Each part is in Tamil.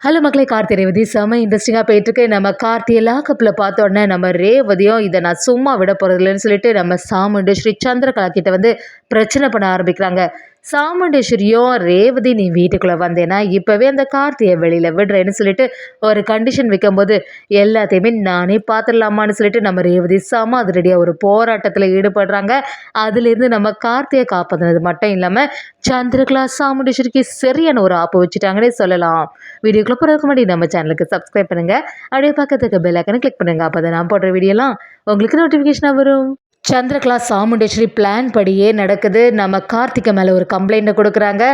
ஹலோ மக்களே, கார்த்தி ரேவதி செம இன்ட்ரெஸ்டிங்காக போயிட்டுருக்கு. நம்ம கார்த்தியை லாக்கப்பில் பார்த்த உடனே நம்ம ரேவதியும் இதை நான் சும்மா விட போகிறதில்லன்னு சொல்லிட்டு நம்ம சாமுண்டேஸ்வரி சந்திரகலா கிட்ட வந்து பிரச்சனை பண்ண ஆரம்பிக்கிறாங்க. சாமுண்டேஸ்வரியும் ரேவதி நீ வீட்டுக்குள்ளே வந்தேன்னா இப்போவே அந்த கார்த்தியை வெளியில் விடுறேன்னு சொல்லிட்டு ஒரு கண்டிஷன் வைக்கும்போது எல்லாத்தையுமே நானே பார்த்துடலாமான்னு சொல்லிட்டு நம்ம ரேவதி செம அதிரடியாக ஒரு போராட்டத்தில் ஈடுபடுறாங்க. அதுலேருந்து நம்ம கார்த்தியை காப்பாற்றினது மட்டும் இல்லாமல் சந்திரகலா சாமுண்டேஸ்வரிக்கு சரியான ஒரு ஆப்பு வச்சுட்டாங்கன்னே சொல்லலாம். வீடியோக்குள்ள போகிறதுக்கு முன்னாடி நம்ம சேனலுக்கு சப்ஸ்கிரைப் பண்ணுங்கள், அப்படியே பக்கத்துக்கு பெல் ஐக்கனை கிளிக் பண்ணுங்கள். அப்போ தான் நான் போடுற வீடியோலாம் உங்களுக்கு நோட்டிஃபிகேஷனாக வரும். சந்திரகலா சாமுண்டேஸ்வரி பிளான் படியே நடக்குது. நம்ம கார்த்திகை மேலே ஒரு கம்ப்ளைண்ட்டை கொடுக்குறாங்க.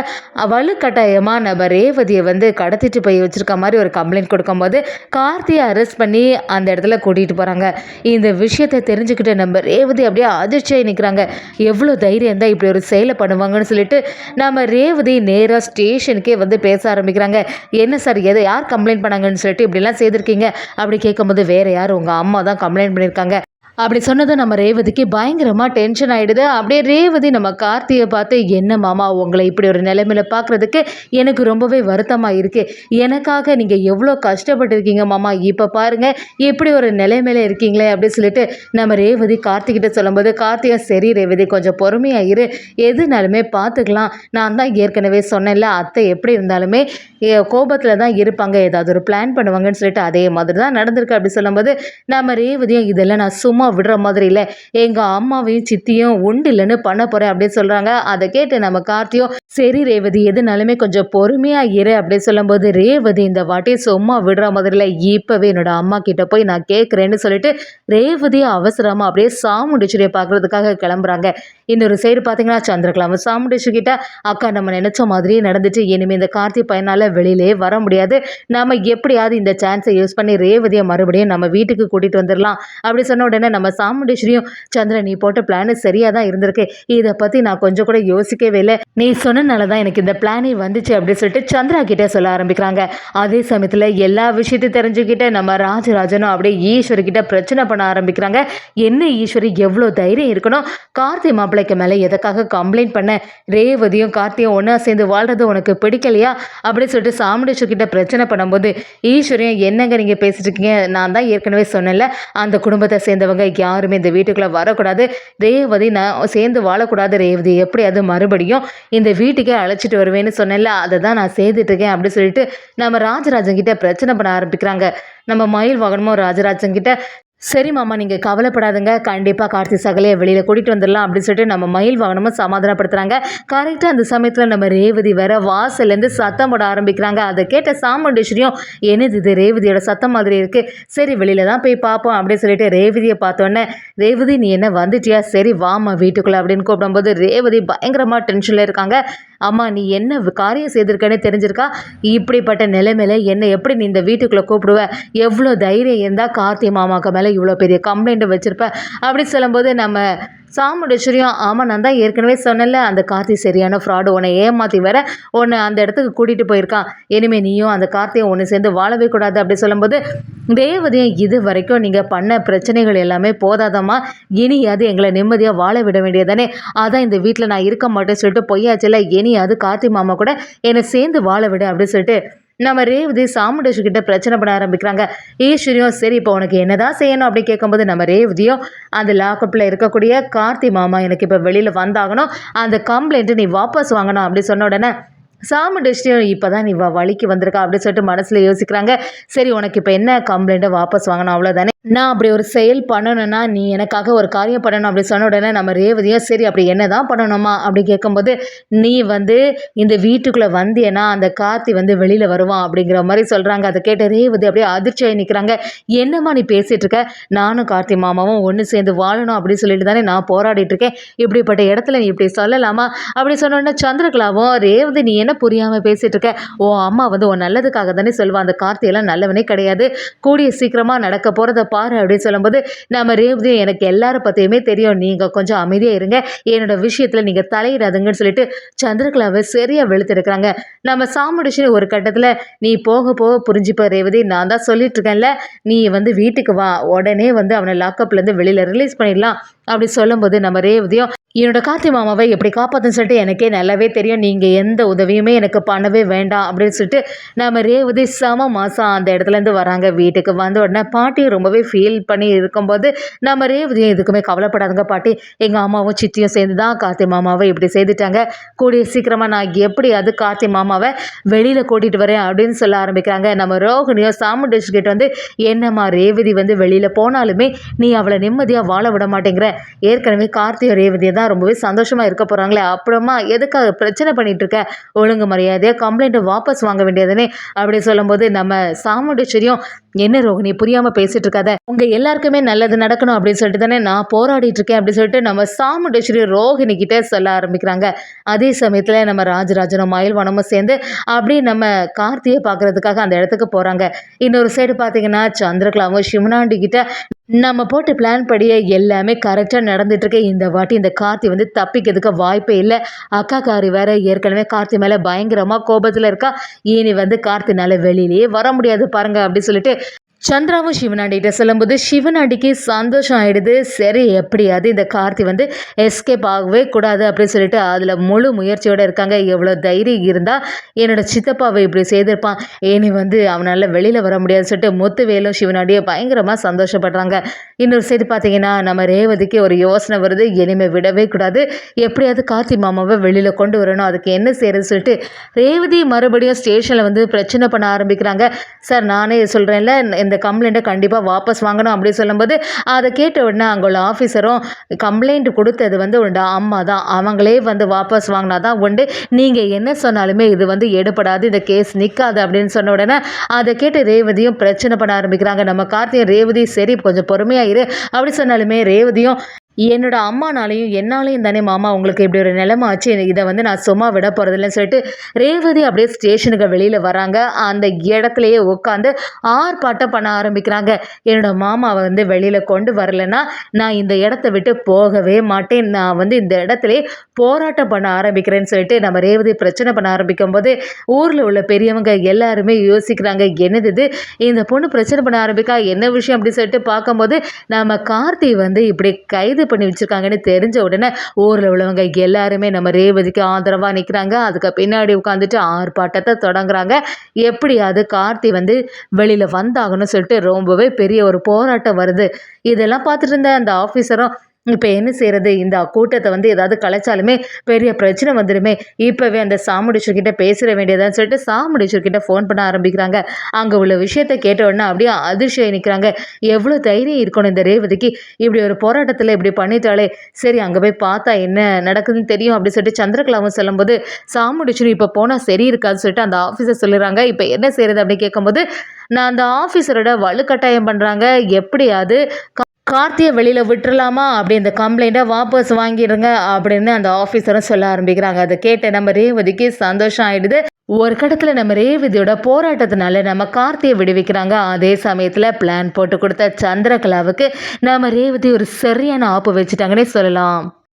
வலுக்கட்டாயமாக நம்ம ரேவதியை வந்து கடத்திட்டு போய் வச்சுருக்க மாதிரி ஒரு கம்ப்ளைண்ட் கொடுக்கும்போது கார்த்தியை அரெஸ்ட் பண்ணி அந்த இடத்துல கூட்டிகிட்டு போகிறாங்க. இந்த விஷயத்தை தெரிஞ்சுக்கிட்டு நம்ம ரேவதி அப்படியே அதிர்ச்சியாக நிற்கிறாங்க. எவ்வளோ தைரியம் தான் இப்படி ஒரு செயலை பண்ணுவாங்கன்னு சொல்லிட்டு நம்ம ரேவதி நேராக ஸ்டேஷனுக்கே வந்து பேச ஆரம்பிக்கிறாங்க. என்ன சார், யார் கம்ப்ளைண்ட் பண்ணாங்கன்னு சொல்லிட்டு இப்படிலாம் செய்திருக்கீங்க அப்படி கேட்கும்போது வேறு யார், உங்கள் அம்மா தான் கம்ப்ளைண்ட் பண்ணியிருக்காங்க அப்படி சொன்னது நம்ம ரேவதிக்கு பயங்கரமாக டென்ஷன் ஆகிடுது. அப்படியே ரேவதி நம்ம கார்த்தியை பார்த்து, என்ன மாமா உங்களை இப்படி ஒரு நிலைமையில் பார்க்குறதுக்கு எனக்கு ரொம்பவே வருத்தமாக இருக்குது. எனக்காக நீங்கள் எவ்வளோ கஷ்டப்பட்டுருக்கீங்க மாமா, இப்போ பாருங்கள் இப்படி ஒரு நிலைமையில் இருக்கீங்களே அப்படின்னு சொல்லிட்டு நம்ம ரேவதி கார்த்திகிட்ட சொல்லும்போது கார்த்திகா, சரி ரேவதி கொஞ்சம் பொறுமையாக இரு, எதுனாலுமே பார்த்துக்கலாம். நான் தான் ஏற்கனவே சொன்னேன்ல, அத்தை எப்படி இருந்தாலுமே கோபத்தில் தான் இருப்பாங்க, ஏதாவது ஒரு பிளான் பண்ணுவாங்கன்னு சொல்லிட்டு அதே மாதிரி தான் நடந்திருக்கு அப்படி சொல்லும்போது நம்ம ரேவதியும் இதெல்லாம் நான் சும்மா விடுற மாதிரி இல்லை, எங்கள் அம்மாவையும் சித்தியும் உண்டு இல்லைன்னு பண்ண போகிறேன் அப்படின்னு சொல்கிறாங்க. அதை கேட்டு நம்ம கார்த்தியும், சரி ரேவதி எதுனாலுமே கொஞ்சம் பொறுமையாக இரு அப்படின்னு சொல்லும்போது ரேவதி இந்த வாட்டி சும்மா விடுற மாதிரி இல்லை, இப்போவே என்னோட அம்மா கிட்ட போய் நான் கேட்குறேன்னு சொல்லிட்டு ரேவதி அவசரமாக அப்படியே சாமுண்டேஸ்வரியை பார்க்குறதுக்காக கிளம்புறாங்க. இன்னொரு சைடு பார்த்தீங்கன்னா சந்திரகலா சாமுண்டேஸ்வரி கிட்ட, அக்கா நம்ம நினச்ச மாதிரியே நடந்துட்டு இனிமேல் இந்த கார்த்தி பையனால் வெளியிலே வர முடியாது, நம்ம எப்படியாவது இந்த சான்ஸை யூஸ் பண்ணி ரேவதியை மறுபடியும் நம்ம வீட்டுக்கு கூட்டிகிட்டு வந்துடலாம் அப்படி சொன்ன உடனே நம்ம சாமுண்டேஸ்வரியும், சந்திரன் நீ போட்ட பிளான் சரியாக தான் இருந்திருக்கு, இதை பற்றி நான் கொஞ்சம் கூட யோசிக்கவே இல்லை, நீ சொன்னனால தான் எனக்கு இந்த பிளானே வந்துச்சு அப்படின்னு சொல்லிட்டு சந்திரா கிட்டே சொல்ல ஆரம்பிக்கிறாங்க. அதே சமயத்தில் எல்லா விஷயத்தையும் தெரிஞ்சுக்கிட்ட நம்ம ராஜராஜனும் அப்படியே ஈஸ்வரி கிட்ட பிரச்சனை பண்ண ஆரம்பிக்கிறாங்க. என்ன ஈஸ்வரி, எவ்வளோ தைரியம் இருக்கணும், கார்த்தி மாப்பிள்ளைக்கு மேலே எதுக்காக கம்ப்ளைண்ட் பண்ண, ரேவதியும் கார்த்தியும் ஒன்றா சேர்ந்து வாழ்றது உனக்கு பிடிக்கலையா அப்படின்னு சொல்லிட்டு சாமுண்டேஸ்வரி கிட்ட பிரச்சனை பண்ணும்போது ஈஸ்வரியும், என்னங்க நீங்கள் பேசிட்டு இருக்கீங்க, நான் தான் ஏற்கனவே சொன்னேன்ல அந்த குடும்பத்தை சேர்ந்தவங்க யாருமே இந்த வீட்டுக்குள்ளே வரக்கூடாது, ரேவதி நான் சேர்ந்து வாழக்கூடாது, ரேவதி எப்படியாவது மறுபடியும் இந்த வீட்டுக்கே அழைச்சிட்டு வருவேன்னு சொன்னேன்ல, அதை தான் நான் செய்துட்ருக்கேன் அப்படின்னு சொல்லிட்டு நம்ம ராஜராஜன் கிட்ட பிரச்சனை பண்ண ஆரம்பிக்கிறாங்க. நம்ம மயில் வாகனமும் ராஜராஜன் கிட்ட, சரி மாமா நீங்கள் கவலைப்படாதுங்க, கண்டிப்பாக கார்த்தி சகலையை வெளியில் கூட்டிகிட்டு வந்துடலாம் அப்படின்னு சொல்லிட்டு நம்ம மயில் வாகனமும் சமாதானப்படுத்துகிறாங்க. கரெக்டாக அந்த சமயத்தில் நம்ம ரேவதி வேற வாசல்லேருந்து சத்தம் போட ஆரம்பிக்கிறாங்க. அதை கேட்ட சாமுண்டேஸ்வரியும், என்னது இது ரேவதியோட சத்தம் மாதிரி இருக்குது, சரி வெளியில் தான் போய் பார்ப்போம் அப்படின்னு சொல்லிட்டு ரேவதியை பார்த்தோன்னே, ரேவதி நீ என்ன வந்துட்டியா, சரி வாமா வீட்டுக்குள்ளே அப்படின்னு கூப்பிடும்போது ரேவதி பயங்கரமாக டென்ஷனில் இருக்காங்க. அம்மா நீ என்ன காரியம் செய்திருக்கேன்னு தெரிஞ்சிருக்கா, இப்படிப்பட்ட நிலைமையில என்னை எப்படி நீ இந்த வீட்டுக்குள்ளே கூப்பிடுவ, எவ்வளோ தைரியம் இருந்தால் கார்த்தி மாமாவுக்கு மேலே இவ்வளோ பெரிய கம்ப்ளைண்ட்டை வச்சுருப்ப அப்படி சொல்லும்போது நம்ம சாமுண்டேஸ்வரியும், ஆமாம் நான் தான் ஏற்கனவே சொன்னல அந்த கார்த்தி சரியான ஃப்ராடு, உன்னை ஏமாற்றி வேற உன்னை அந்த இடத்துக்கு கூட்டிகிட்டு போயிருக்கான், இனிமேல் நீயும் அந்த கார்த்தியை ஒன்று சேர்ந்து வாழவே கூடாது அப்படி சொல்லும்போது ரேவதியும், இது வரைக்கும் நீங்கள் பண்ண பிரச்சனைகள் எல்லாமே போதாதம்மா, இனியாவது எங்களை நிம்மதியாக வாழ விட வேண்டியதானே, அதான் இந்த வீட்டில் நான் இருக்க மாட்டேன்னு சொல்லிட்டு பொய்யாச்சில்ல, இனியாவது கார்த்தி மாமா கூட என்னை சேர்ந்து வாழ விட அப்படின்னு சொல்லிட்டு நம்ம ரேவதி சாமுண்டேஸ்வரி கிட்ட பிரச்சனை பண்ண ஆரம்பிக்கிறாங்க. ஈஸ்வரியும், சரி இப்போ உனக்கு என்னதான் செய்யணும் அப்படி கேட்கும்போது நம்ம ரேவதியும், அந்த லாக்கப்பில் இருக்கக்கூடிய கார்த்தி மாமா எனக்கு இப்போ வெளியில் வந்தாகணும், அந்த கம்ப்ளைண்ட்டு நீ வாபஸ் வாங்கணும் அப்படி சொன்ன உடனே சாமுண்டேஸ்வரியும், இப்போ தான் நீ வழிக்கு வந்திருக்கா அப்படின்னு சொல்லிட்டு மனசில் யோசிக்கிறாங்க. சரி உனக்கு இப்போ என்ன கம்ப்ளைண்ட்டை வாபஸ் வாங்கணும் அவ்வளோதானே, நான் அப்படி ஒரு செயல் பண்ணணும்னா நீ எனக்காக ஒரு காரியம் பண்ணணும் அப்படி சொன்ன உடனே நம்ம ரேவதியும், சரி அப்படி என்ன தான் பண்ணணுமா அப்படி கேட்கும்போது, நீ வந்து இந்த வீட்டுக்குள்ளே வந்தியன்னா அந்த கார்த்தி வந்து வெளியில் வருவான் அப்படிங்கிற மாதிரி சொல்கிறாங்க. அதை கேட்ட ரேவதி அப்படியே அதிர்ச்சியாகி நிற்கிறாங்க. என்னம்மா நீ பேசிகிட்டு இருக்க, நானும் கார்த்தி மாமாவும் ஒன்று சேர்ந்து வாழணும் அப்படின்னு சொல்லிட்டு தானே நான் போராடிட்டு இருக்கேன், இப்படிப்பட்ட இடத்துல நீ இப்படி சொல்லலாமா அப்படி சொன்ன உடனே சந்திரகலாவும், ரேவதி நீ என்ன புரியாமல் பேசிகிட்டு இருக்க, ஓ அம்மா வந்து உன் நல்லதுக்காக தானே சொல்லுவான், அந்த கார்த்தியெல்லாம் நல்லவனே கிடையாது, கூடிய சீக்கிரமாக நடக்க போகிறத பாரு அப்படின்னு சொல்லும்போது நம்ம ரேவதியும், எனக்கு எல்லாரும் பற்றியுமே தெரியும், நீங்கள் கொஞ்சம் அமைதியாக இருங்க, என்னோட விஷயத்தில் நீங்கள் தலையிடாதுங்கன்னு சொல்லிட்டு சந்திரகலாவை சரியாக வெளுத்தெடுக்கிறாங்க. நம்ம சாமுண்டேஸ்வரி ஒரு கட்டத்தில், நீ போக போக புரிஞ்சுப்ப ரேவதி, நான் தான் சொல்லிட்டு இருக்கேன்ல, நீ வந்து வீட்டுக்கு வா, உடனே வந்து அவனை லாக்கப்லேருந்து வெளியில் ரிலீஸ் பண்ணிடலாம் அப்படி சொல்லும்போது நம்ம ரேவதியும், என்னோட கார்த்தி மாமாவை எப்படி காப்பாற்றுன்னு சொல்லிட்டு எனக்கே நல்லாவே தெரியும். நீங்கள் எந்த உதவியுமே எனக்கு பண்ணவே வேண்டாம் அப்படின்னு சொல்லிட்டு நம்ம ரேவதி செம மாதம் அந்த இடத்துலேருந்து வராங்க. வீட்டுக்கு வந்த உடனே பாட்டி ரொம்பவே ஃபீல் பண்ணி இருக்கும்போது நம்ம ரேவதியும் எதுக்குமே கவலைப்படாதுங்க பாட்டி, எங்கள் அம்மாவும் சித்தியும் சேர்ந்து தான் கார்த்தி மாமாவை இப்படி செய்துட்டாங்க. கூடிய சீக்கிரமாக நான் எப்படியாவது கார்த்தி மாமாவை வெளியில் கூட்டிகிட்டு வரேன் அப்படின்னு சொல்ல ஆரம்பிக்கிறாங்க. நம்ம ரோகிணியோ சாமுண்டேஷ் கிட்ட வந்து என்னம்மா ரேவதி வந்து வெளியில் போனாலுமே நீ அவளை நிம்மதியாக வாழ விட மாட்டேங்கிற, ஏற்கனவே கார்த்தியோ ரேவதியை தான் ரொம்பவே சந்தோஷமாக இருக்க போகிறாங்களே, அப்புறமா எதுக்காக பிரச்சனை பண்ணிட்டு இருக்க, ஒழுங்கு மரியாதையாக கம்ப்ளைண்ட்டை வாபஸ் வாங்க வேண்டியதுனே அப்படி சொல்லும்போது நம்ம சாமுண்டேஸ்வரியும் என்ன ரோகிணி புரியாமல் பேசிட்டு இருக்காத, உங்கள் எல்லாருக்குமே நல்லது நடக்கணும் அப்படின்னு சொல்லிட்டு தானே நான் போராடிட்டு இருக்கேன் அப்படின்னு சொல்லிட்டு நம்ம சாமுண்டேஸ்வரி ரோகிணி கிட்டே சொல்ல ஆரம்பிக்கிறாங்க. அதே சமயத்தில் நம்ம ராஜராஜனும் மயில்வனமும் சேர்ந்து அப்படியே நம்ம கார்த்தியை பார்க்கறதுக்காக அந்த இடத்துக்கு போகிறாங்க. இன்னொரு சைடு பார்த்தீங்கன்னா சந்திரகலாவும் சிவனாண்டி கிட்ட நம்ம போட்டு பிளான் படியே எல்லாமே கரெக்டாக நடந்துட்டுருக்கு. இந்த வாட்டி இந்த கார்த்தி வந்து தப்பிக்கிறதுக்கு வாய்ப்பே இல்லை. அக்காக்காரி வேற ஏற்கனவே கார்த்தி மேலே பயங்கரமாக கோபத்தில் இருக்கா. இனி வந்து கார்த்தினால வெளியிலேயே வர முடியாது பாருங்க அப்படி சொல்லிட்டு சந்திராவும் சிவனாண்டிகிட்ட சொல்லும்போது சிவனாண்டிக்கு சந்தோஷம் ஆகிடுது. சரி எப்படியாவது இந்த கார்த்தி வந்து எஸ்கேப் ஆகவே கூடாது அப்படின்னு சொல்லிட்டு அதில் முழு முயற்சியோடு இருக்காங்க. எவ்வளோ தைரியம் இருந்தால் என்னோடய சித்தப்பாவை இப்படி செய்திருப்பான், இனி வந்து அவனால் வெளியில் வர முடியாதுன்னு சொல்லிட்டு முத்துவேலும் சிவனாண்டியை பயங்கரமாக சந்தோஷப்படுறாங்க. இன்னொரு சைடு பார்த்தீங்கன்னா நம்ம ரேவதிக்கு ஒரு யோசனை வருது, இனிமேல் விடவே கூடாது, எப்படியாவது கார்த்தி மாமாவை வெளியில் கொண்டு வரணும், அதுக்கு என்ன செய்யறது சொல்லிட்டு ரேவதி மறுபடியும் ஸ்டேஷனில் வந்து பிரச்சனை பண்ண ஆரம்பிக்கிறாங்க. சார் நானே சொல்கிறேன்ல இந்த கம்ப்ளைண்ட்டை கண்டிப்பாக வாபஸ் வாங்கணும் அப்படின்னு சொல்லும்போது அதை கேட்ட உடனே அங்கே உள்ள ஆஃபீஸரும் கம்ப்ளைண்ட் கொடுத்தது வந்து உண்டு அம்மா தான், அவங்களே வந்து வாபஸ் வாங்கினா தான் உண்டு, நீங்கள் என்ன சொன்னாலுமே இது வந்து எடுபடாது, இந்த கேஸ் நிற்காது அப்படின்னு சொன்ன உடனே அதை கேட்டு ரேவதியும் பிரச்சனை பண்ண ஆரம்பிக்கிறாங்க. நம்ம கார்த்தியும் ரேவதி சரி கொஞ்சம் பொறுமையாக இரு அப்படி சொன்னாலுமே ரேவதியும் என்னோட அம்மானாலையும் என்னாலையும் தானே மாமா உங்களுக்கு இப்படி ஒரு நிலைமை ஆச்சு, இதை வந்து நான் சும்மா விட போகிறதில்லன்னு சொல்லிட்டு ரேவதி அப்படியே ஸ்டேஷனுக்கு வெளியில் வராங்க. அந்த இடத்துலையே உட்காந்து ஆர்ப்பாட்டம் பண்ண ஆரம்பிக்கிறாங்க. என்னோட மாமாவை வந்து வெளியில் கொண்டு வரலைன்னா நான் இந்த இடத்த விட்டு போகவே மாட்டேன், நான் வந்து இந்த இடத்துல போராட்டம் பண்ண ஆரம்பிக்கிறேன்னு சொல்லிட்டு நம்ம ரேவதி பிரச்சனை பண்ண ஆரம்பிக்கும் போது ஊரில் உள்ள பெரியவங்க எல்லாருமே யோசிக்கிறாங்க, என்னது இது இந்த பொண்ணு பிரச்சனை பண்ண ஆரம்பிக்கா, என்ன விஷயம் அப்படின்னு சொல்லிட்டு பார்க்கும்போது நம்ம கார்த்தி வந்து இப்படி கைது பண்ணி வச்சிருக்காங்கன்னு தெரிஞ்ச உடனே ஊரில் உள்ளவங்க எல்லாருமே நம்ம ரேவதிக்கு ஆதரவாக நிற்கிறாங்க. அதுக்கு பின்னாடி உட்காந்துட்டு ஆர்ப்பாட்டத்தை தொடங்குறாங்க. எப்படியாவது கார்த்தி வந்து வெளியில் வந்தாகணும்னு சொல்லிட்டு ரொம்பவே பெரிய ஒரு போராட்டம் வருது. இதெல்லாம் பார்த்துட்டு இருந்த அந்த ஆஃபீஸரும் இப்போ என்ன செய்கிறது, இந்த கூட்டத்தை வந்து ஏதாவது கலைச்சாலுமே பெரிய பிரச்சனை வந்துடுமே, இப்போவே அந்த சாமுண்டீஸ்வர்கிட்ட பேசிட வேண்டியதான்னு சொல்லிட்டு சாமுண்டீஸ்வர்கிட்ட ஃபோன் பண்ண ஆரம்பிக்கிறாங்க. அங்கே உள்ள விஷயத்தை கேட்ட உடனே அப்படியே அதிர்ச்சியாக நிற்கிறாங்க. எவ்வளோ தைரியம் இருக்கணும் இந்த ரேவதிக்கு, இப்படி ஒரு போராட்டத்தில் இப்படி பண்ணிட்டாலே, சரி அங்கே போய் பார்த்தா என்ன நடக்குதுன்னு தெரியும் அப்படின்னு சொல்லிட்டு சந்திரகலாவும் சொல்லும்போது சாமுண்டீஸ்வரி இப்போ போனால் சரி இருக்காதுன்னு சொல்லிட்டு அந்த ஆஃபீஸர் சொல்லிடுறாங்க. இப்போ என்ன செய்கிறது அப்படின்னு கேட்கும்போது நான் அந்த ஆஃபீஸரோட வலுக்கட்டாயம் பண்ணுறாங்க, எப்படியாவது கார்த்தியை வெளியில் விட்டுறலாமா அப்படி இந்த கம்ப்ளைண்ட்டை வாபஸ் வாங்கிடுங்க அப்படின்னு அந்த ஆஃபீஸரும் சொல்ல ஆரம்பிக்கிறாங்க. அதை கேட்ட நம்ம ரேவதிக்கு சந்தோஷம் ஆகிடுது. ஒரு கடத்தில் நம்ம ரேவதியோட போராட்டத்தினால நம்ம கார்த்தியை விடுவிக்கிறாங்க. அதே சமயத்தில் பிளான் போட்டு கொடுத்த சந்திரகலாவுக்கு நம்ம ரேவதி ஒரு சரியான ஆப்பு வச்சுட்டாங்கன்னே சொல்லலாம்.